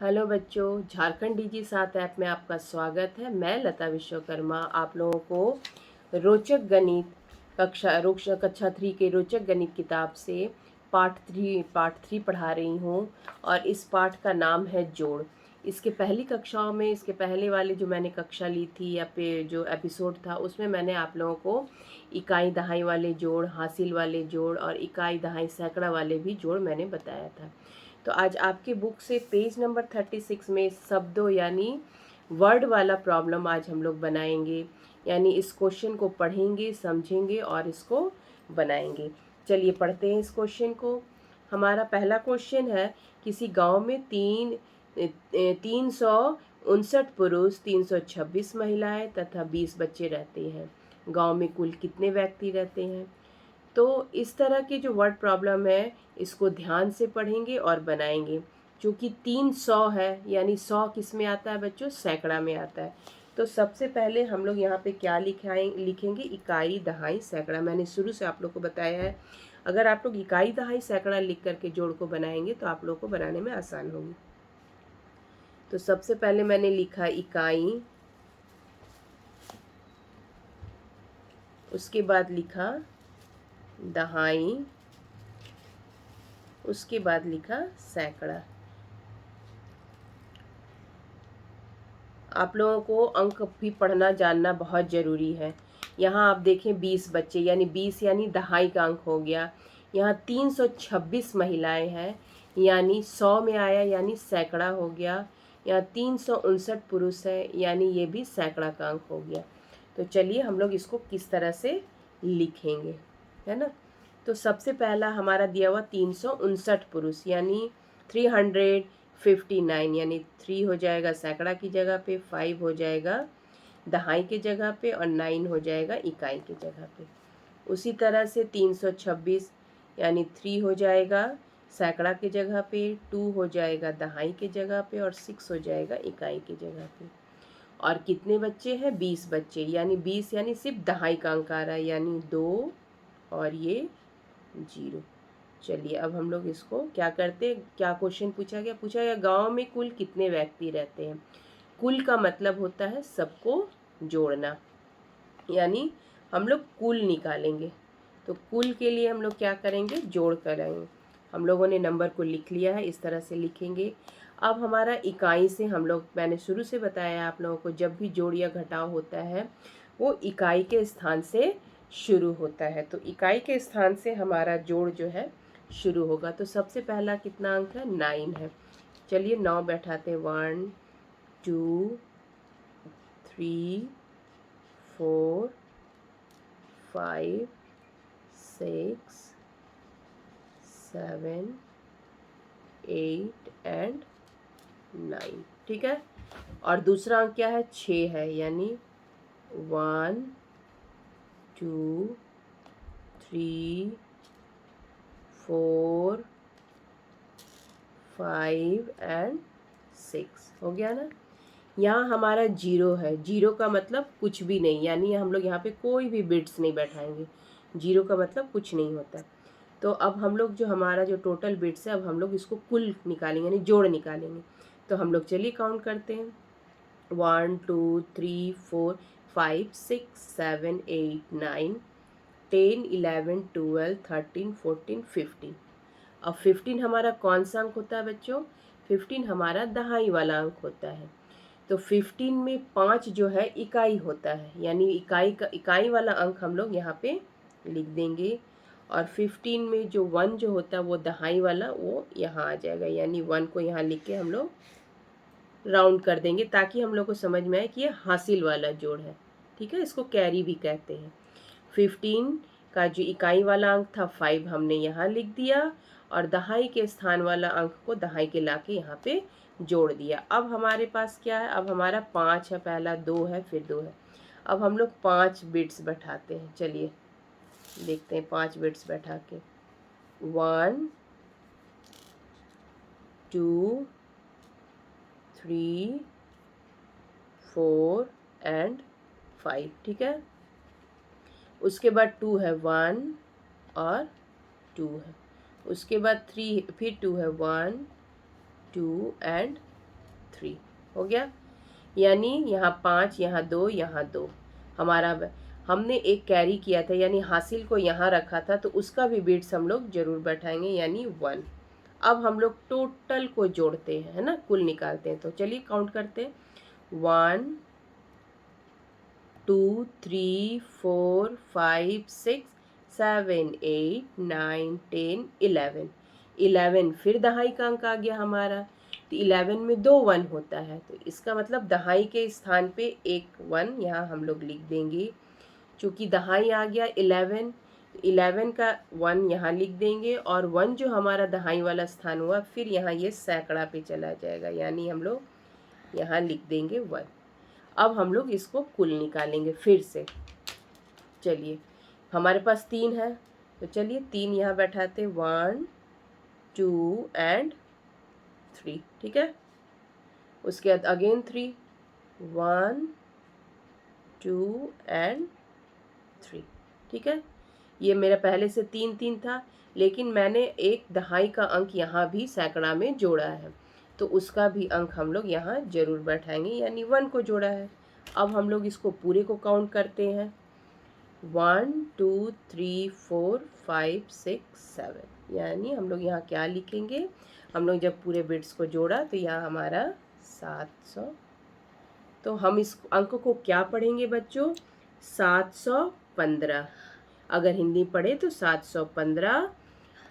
Hello बच्चों, Jharkhand DG 7 app में आपका स्वागत है। मैं लता विश्वकर्मा आप लोगों को रोचक गणित कक्षा 3 के रोचक गणित किताब से पार्ट 3 पढ़ा रही हूँ। और इस पाठ का नाम है जोड़। इसके पहली कक्षाओं में, इसके पहले वाले जो मैंने कक्षा ली थी या फिर जो एपिसोड था, उसमें मैंने आप लोगों को इकाई दहाई वाले जोड़, हासिल वाले जोड़ और इकाई दहाई सैकड़ा वाले भी जोड़ मैंने बताया था। तो आज आपके बुक से पेज नंबर 36 में शब्दों यानी वर्ड वाला प्रॉब्लम आज हम लोग बनाएंगे। यानी इस क्वेश्चन को पढ़ेंगे, समझेंगे और इसको बनाएंगे। चलिए पढ़ते हैं इस क्वेश्चन को। हमारा पहला क्वेश्चन है, किसी गांव में 359 पुरुष, 326 महिलाएं तथा 20 बच्चे रहते हैं। गांव में कुल कितने व्यक्ति रहते हैं? तो इस तरह की जो वर्ड प्रॉब्लम है, इसको ध्यान से पढ़ेंगे और बनाएंगे। क्योंकि 300 है, यानी 100 किस में आता है बच्चों? सैकड़ा में आता है। तो सबसे पहले हम लोग यहाँ पे क्या लिखेंगे? इकाई दहाई सैकड़ा। मैंने शुरू से आप लोग को बताया है, अगर आप लोग इकाई दहाई सैकड़ा लिख करके जोड़ को बनाएंगे तो आप लोग को बनाने में आसान होगी। तो सबसे पहले मैंने लिखा इकाई, उसके बाद लिखा दहाई, उसके बाद लिखा सैकड़ा। आप लोगों को अंक भी पढ़ना जानना बहुत ज़रूरी है। यहाँ आप देखें 20 बच्चे, यानी 20 यानी दहाई का अंक हो गया। यहाँ 326 महिलाएं हैं, यानी 100 में आया, यानी सैकड़ा हो गया। यहाँ 359 पुरुष है, यानी ये भी सैकड़ा का अंक हो गया। तो चलिए हम लोग इसको किस तरह से लिखेंगे, है ना। तो सबसे पहला हमारा दिया हुआ 359 पुरुष, यानी 359, यानी 3 हो जाएगा सैकड़ा की जगह पे, 5 हो जाएगा दहाई के जगह पे और 9 हो जाएगा इकाई के जगह पे। उसी तरह से 326, यानी 3 हो जाएगा सैकड़ा के जगह पे, 2 हो जाएगा दहाई के जगह पे और 6 हो जाएगा इकाई के जगह पे। और कितने बच्चे हैं? 20 बच्चे, यानी 20 यानी सिर्फ दहाई का अंक आ रहा है, यानी 2 और ये 0। चलिए अब हम लोग इसको क्या करते हैं, क्या क्वेश्चन पूछा गया गांव में कुल कितने व्यक्ति रहते हैं। कुल का मतलब होता है सबको जोड़ना, यानी हम लोग कुल निकालेंगे। तो कुल के लिए हम लोग क्या करेंगे? जोड़ करेंगे। हम लोगों ने नंबर को लिख लिया है, इस तरह से लिखेंगे। अब हमारा इकाई से हम लोग, मैंने शुरू से बताया आप लोगों को, जब भी जोड़ या घटाव होता है वो इकाई के स्थान से शुरू होता है। तो इकाई के स्थान से हमारा जोड़ जो है शुरू होगा। तो सबसे पहला कितना अंक है? 9 है। चलिए 9 बैठाते हैं। 1 2 3 4 5 6 7 8 एंड 9। ठीक है। और दूसरा अंक क्या है? 6 है, यानी 1 2 3 4 5 एंड 6 हो गया ना। यहाँ हमारा 0 है। 0 का मतलब कुछ भी नहीं, यानी हम लोग यहाँ पे कोई भी बिट्स नहीं बैठाएंगे। 0 का मतलब कुछ नहीं होता। तो अब हम लोग जो हमारा जो टोटल बिट्स है, अब हम लोग इसको कुल निकालेंगे, यानी जोड़ निकालेंगे। तो हम लोग चलिए काउंट करते हैं। 1 2 3 4 5 6 7 8 9 10 11 12 13 14 15। अब 15 हमारा कौन सा अंक होता है बच्चों? 15 हमारा दहाई वाला अंक होता है। तो 15 में 5 जो है इकाई होता है, यानी इकाई वाला अंक हम लोग यहाँ पे लिख देंगे। और 15 में जो 1 जो होता है वो दहाई वाला, वो यहाँ आ जाएगा, यानी 1 को यहाँ लिख के हम लोग राउंड कर देंगे ताकि हम लोग को समझ में आए कि ये हासिल वाला जोड़ है। ठीक है, इसको कैरी भी कहते हैं। 15 का जो इकाई वाला अंक था 5 हमने यहाँ लिख दिया, और दहाई के स्थान वाला अंक को दहाई के लाके यहाँ पे जोड़ दिया। अब हमारे पास क्या है? अब हमारा 5 है, पहला 2 है, फिर 2 है। अब हम लोग 5 बिट्स बैठाते हैं। चलिए देखते हैं 5 बिट्स बैठा के। 1 2 3 4 एंड 5। ठीक है। उसके बाद 2 है, 1 और 2 है। उसके बाद 3, फिर 2 है, 1 2 एंड 3 हो गया। यानी यहाँ 5, यहाँ 2, यहाँ 2 हमारा हमने एक कैरी किया था यानी हासिल को यहाँ रखा था, तो उसका भी बिट्स हम लोग जरूर बैठाएंगे यानी 1। अब हम लोग टोटल को जोड़ते हैं, है ना, कुल निकालते हैं। तो चलिए काउंट करते हैं। 1 2 3 4 5 6 7 8 9 10 11 11 फिर दहाई का अंक आ गया हमारा। तो 11 में 2 1 होता है, तो इसका मतलब दहाई के स्थान पे एक 1 यहाँ हम लोग लिख देंगे। चूँकि दहाई आ गया 11, 11 का 1 यहाँ लिख देंगे, और 1 जो हमारा दहाई वाला स्थान हुआ फिर यहाँ ये सैकड़ा पे चला जाएगा, यानी हम लोग यहाँ लिख देंगे 1। अब हम लोग इसको कुल निकालेंगे फिर से। चलिए हमारे पास 3 है, तो चलिए 3 यहाँ बैठाते, 1 2 एंड 3, ठीक है। उसके बाद अगेन 3, 1 2 एंड 3, ठीक है। ये मेरा पहले से 3 3 था, लेकिन मैंने एक दहाई का अंक यहाँ भी सैकड़ा में जोड़ा है, तो उसका भी अंक हम लोग यहाँ जरूर बैठाएंगे, यानी 1 को जोड़ा है। अब हम लोग इसको पूरे को काउंट करते हैं। 1 2 3 4 5 6 7, यानी हम लोग यहाँ क्या लिखेंगे, हम लोग जब पूरे बिट्स को जोड़ा तो यहाँ हमारा 700। तो हम इस अंक को क्या पढ़ेंगे बच्चों, 715। अगर हिंदी पढ़े तो 715,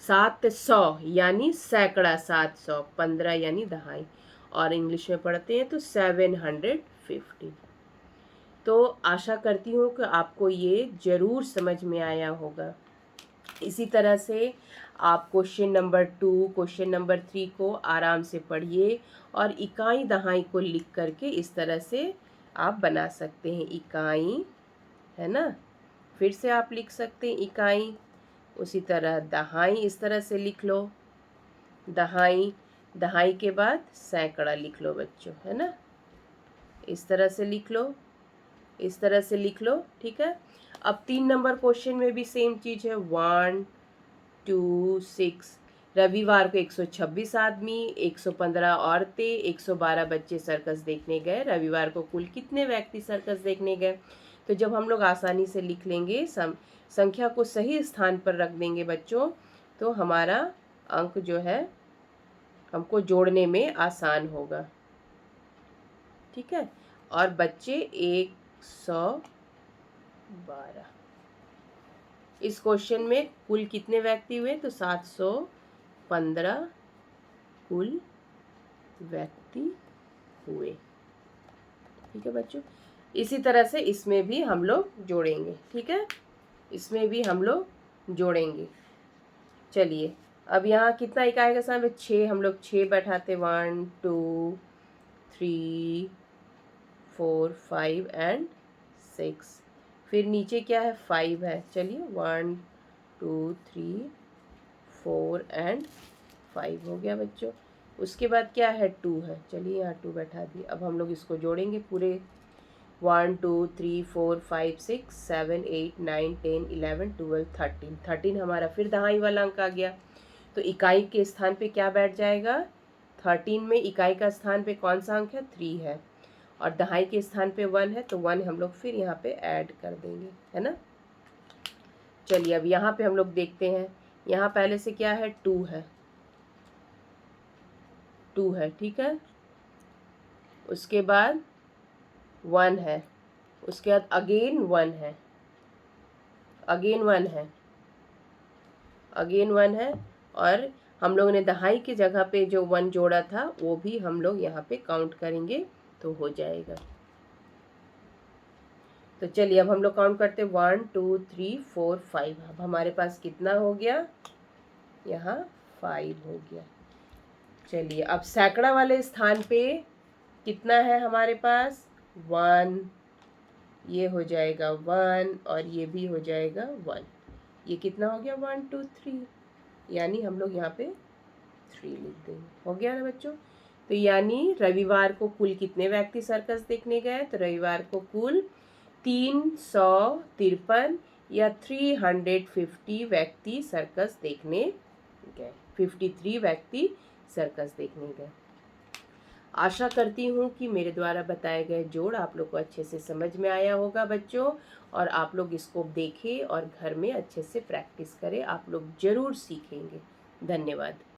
700 यानी सैकड़ा, 715 यानी दहाई, और इंग्लिश में पढ़ते हैं तो 750। तो आशा करती हूँ कि आपको ये ज़रूर समझ में आया होगा। इसी तरह से आप क्वेश्चन नंबर 2, क्वेश्चन नंबर 3 को आराम से पढ़िए, और इकाई दहाई को लिख करके इस तरह से आप बना सकते हैं। इकाई, है ना, फिर से आप लिख सकते हैं इकाई। उसी तरह दहाई इस तरह से लिख लो, दहाई, दहाई के बाद सैकड़ा लिख लो बच्चों, है ना, इस तरह से लिख लो, इस तरह से लिख लो, ठीक है। अब 3 नंबर क्वेश्चन में भी सेम चीज़ है। 1 2 6 रविवार को 126 आदमी, 115 औरतें, 112 बच्चे सर्कस देखने गए। रविवार को कुल कितने व्यक्ति सर्कस देखने गए। तो जब हम लोग आसानी से लिख लेंगे, संख्या को सही स्थान पर रख देंगे बच्चों, तो हमारा अंक जो है हमको जोड़ने में आसान होगा, ठीक है। और बच्चे 112। इस क्वेश्चन में कुल कितने व्यक्ति हुए, तो 715 कुल व्यक्ति हुए, ठीक है बच्चों। इसी तरह से इसमें भी हम लोग जोड़ेंगे, ठीक है, इसमें भी हम लोग जोड़ेंगे। चलिए अब यहाँ कितना इकाई का समय, 6, हम लोग 6 बैठाते, 1 2 3 4 5 एंड 6। फिर नीचे क्या है, 5 है। चलिए 1 2 3 4 एंड 5 हो गया बच्चों। उसके बाद क्या है, 2 है। चलिए यहाँ 2 बैठा दिए। अब हम लोग इसको जोड़ेंगे पूरे, 1 2 3 4 5 6 7 8 9 10 11 12 13 13 हमारा फिर दहाई वाला अंक आ गया। तो इकाई के स्थान पे क्या बैठ जाएगा, 13 में इकाई का स्थान पे कौन सा अंक है, 3 है, और दहाई के स्थान पे 1 है, तो 1 हम लोग फिर यहाँ पे ऐड कर देंगे, है ना। चलिए अब यहाँ पे हम लोग देखते हैं। यहाँ पहले से क्या है, 2 है, 2 है, ठीक है। उसके बाद 1 है, उसके बाद अगेन 1 है, अगेन 1 है, अगेन 1 है, और हम लोगों ने दहाई की जगह पे जो 1 जोड़ा था वो भी हम लोग यहाँ पे काउंट करेंगे तो हो जाएगा। तो चलिए अब हम लोग काउंट करते हैं, 1 2 3 4 5। अब हमारे पास कितना हो गया, यहाँ 5 हो गया। चलिए अब सैकड़ा वाले स्थान पे कितना है हमारे पास, 1, ये हो जाएगा 1, और ये भी हो जाएगा 1। ये कितना हो गया, 1 2 3, यानी हम लोग यहाँ पे 3 लिख देंगे। हो गया ना बच्चों। तो यानी रविवार को कुल कितने व्यक्ति सर्कस देखने गए, तो रविवार को कुल 353 या 350 व्यक्ति सर्कस देखने गए, 53 व्यक्ति सर्कस देखने गए। आशा करती हूँ कि मेरे द्वारा बताए गए जोड़ आप लोग को अच्छे से समझ में आया होगा बच्चों, और आप लोग इसको देखें और घर में अच्छे से प्रैक्टिस करें। आप लोग ज़रूर सीखेंगे। धन्यवाद।